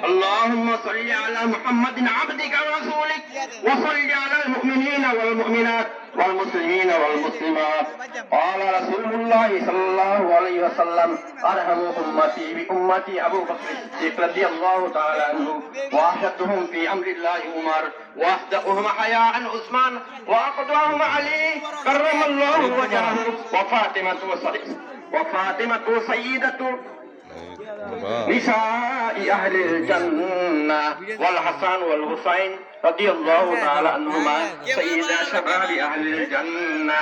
اللهم صل على محمد عبدك ورسولك وصل على المؤمنين والمؤمنات والمسلمين والمسلمات. قال رسول الله صلى الله عليه وسلم أرحم أمتي بأمتي أبو بكر الصديق رضي الله تعالى عنه وأشدهم في أمر الله عمر وأصدقهم حياء عثمان وأقدرهم علي كرم الله وجهه وفاطمة سيدة نساء أهل الجنة والحسن والحسين رضي الله تعالى عنهما سيدا شباب أهل الجنة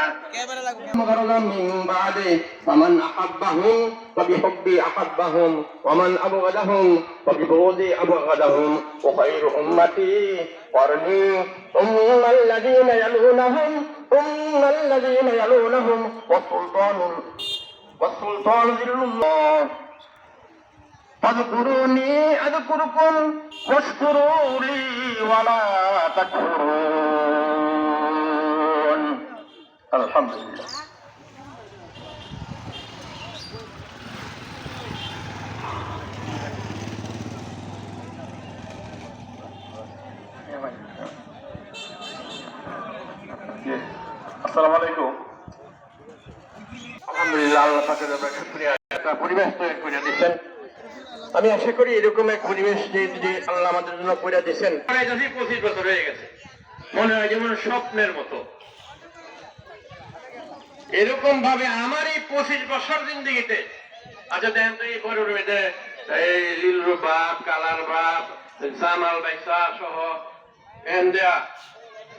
مغرضا من بعده فمن أحبهم فبحبي أحبهم ومن أبغضهم فببغضي أبغضهم وخير أمتي قرني ثم الذين يلونهم والسلطان ذل الله فاذكروني أذكركم واشكروا لي ولا تكفرون. الحمد لله. আসসালামু আলাইকুম। আলহামদুলিল্লাহ, আল্লাহ পাকের দরবারে শুকরিয়া, একটা পরিবেশ তৈরি করে দিয়েছেন। আমি আশা করি এরকম এক পরিবেশ যে আল্লাহ আমাদের জন্য করে দিয়েছেন, 25 বছর হয়ে গেছে, মনে হয় যেমন স্বপ্নের মতো। এরকম ভাবে আমার এই 25 বছর জিন্দিগিতে, আচ্ছা দেখেন তো, এই বড় মেয়েদের এই লিলুর বাপ, কালার বাপ, জামাল বাইসা সহ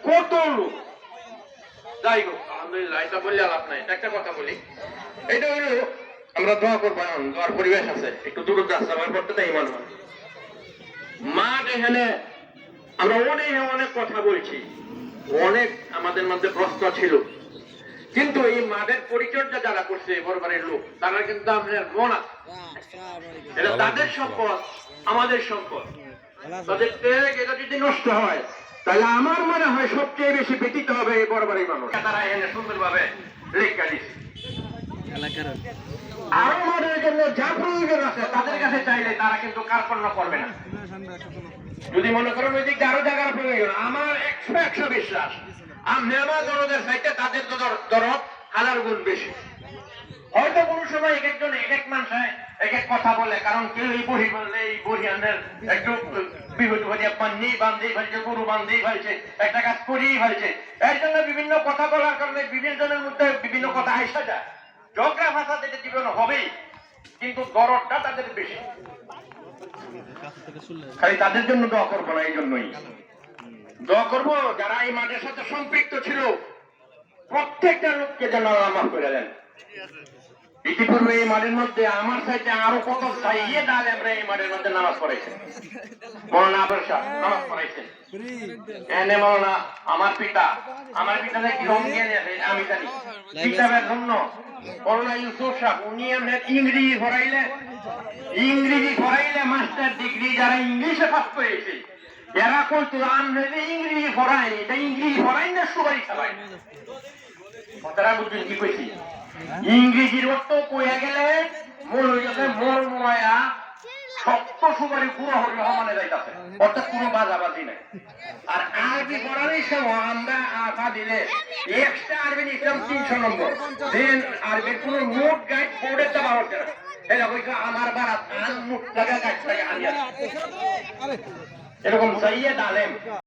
কত লোক। যাই হোক, আলহামদুলিল্লাহ, এটা বললে আলাপ নাই। একটা কথা বলি, এটা হইল আমরা দোয়া করবো, দোয়ার পরিবেশ আছে, একটু দূর আমার করতে তাই ইমান হয়। মাঠ এখানে আমরা অনেক কথা বলছি, অনেক আমাদের মধ্যে প্রশ্ন ছিল, কিন্তু এই মাঠের পরিচর্যা যারা করছে বরবারের লোক, তারা কিন্তু আমাদের মন আছে, এটা তাদের সম্পদ, আমাদের সম্পদ। তাদের ত্যাগ এটা যদি নষ্ট হয়, তাহলে আমার মনে হয় সবচেয়ে বেশি ব্যতীত হবে এই বরবারের মানুষ। তারা এখানে সুন্দরভাবে লেখা দিচ্ছে। আরো আমাদের জন্য যা প্রয়োজন আছে তাদের কাছে চাইলে তারা কিন্তু কার্পণ্য করবে না। যদি মনে করেন ওই দিক দিয়ে আরো জায়গার প্রয়োজন, আমার 100 বিশ্বাস আমি আমার দরদের চাইতে তাদের দরদ 1000 গুণ বেশি। হয়তো কোন সময় এক একজন এক এক মানুষ এক এক কথা বলে, কারণ কেউ এই বহি বললে এই বহিয়ানের একটু বিভূতি ভাজিয়া পান্নি বান্ধেই ফেলছে, গরু বান্ধেই ফেলছে, একটা কাজ করিয়েই ফেলছে। এর জন্য বিভিন্ন কথা বলার কারণে বিভিন্ন জনের মধ্যে বিভিন্ন কথা আসা যায়, ঝগড়া ভাষা যেটা জীবন হবেই, কিন্তু দরদটা তাদের বেশি। খালি তাদের জন্য দোয়া করবো না, এই জন্যই দোয়া করবো যারা এই মাঠের সাথে সম্পৃক্ত ছিল, প্রত্যেকটা লোককে যেন আল্লাহ মাফ করে দেন। ইতিপূর্বে এই মাঠের মধ্যে আমার সাথে আরো কত চাইয়ে ডাল আমরা এই মাঠের মধ্যে নামাজ পড়াইছেন, মৌলানা আবর শাহ নামাজ পড়াইছেন, এনে মৌলানা আমার পিতা কি রমজান আছে আমি জানি, কিতাবের জন্য মৌলানা ইউসুফ সাহেব, উনি আমরা ইংরেজি পড়াইলে মাস্টার ডিগ্রি যারা ইংলিশে পাস করেছে, এরা কইতো আমরা ইংরেজি পড়াই, এটা ইংরেজি পড়াই না সুপারি চালাই। কথাটা বুঝছেন কি কইছি? ইংরেজির অর্থ কইয়া গেলে মূল হয়ে যাবে মোর মোয়া শক্ত সুপারি পুরো হরিহ মানে যাইতাছে, অর্থাৎ কোনো বাজাবাজি নাই। আর আরবি পড়ার সময় আমরা আশা দিলে এক্সট্রা আরবি নিতাম 300 নম্বর, দেন আরবির কোন নোট গাইড বোর্ডে দেওয়া হচ্ছে না। এটা কইছে আমার বারাত আন মুখ জায়গা গাইড থাকে আনিয়া, এরকম সাইয়েদ আলেম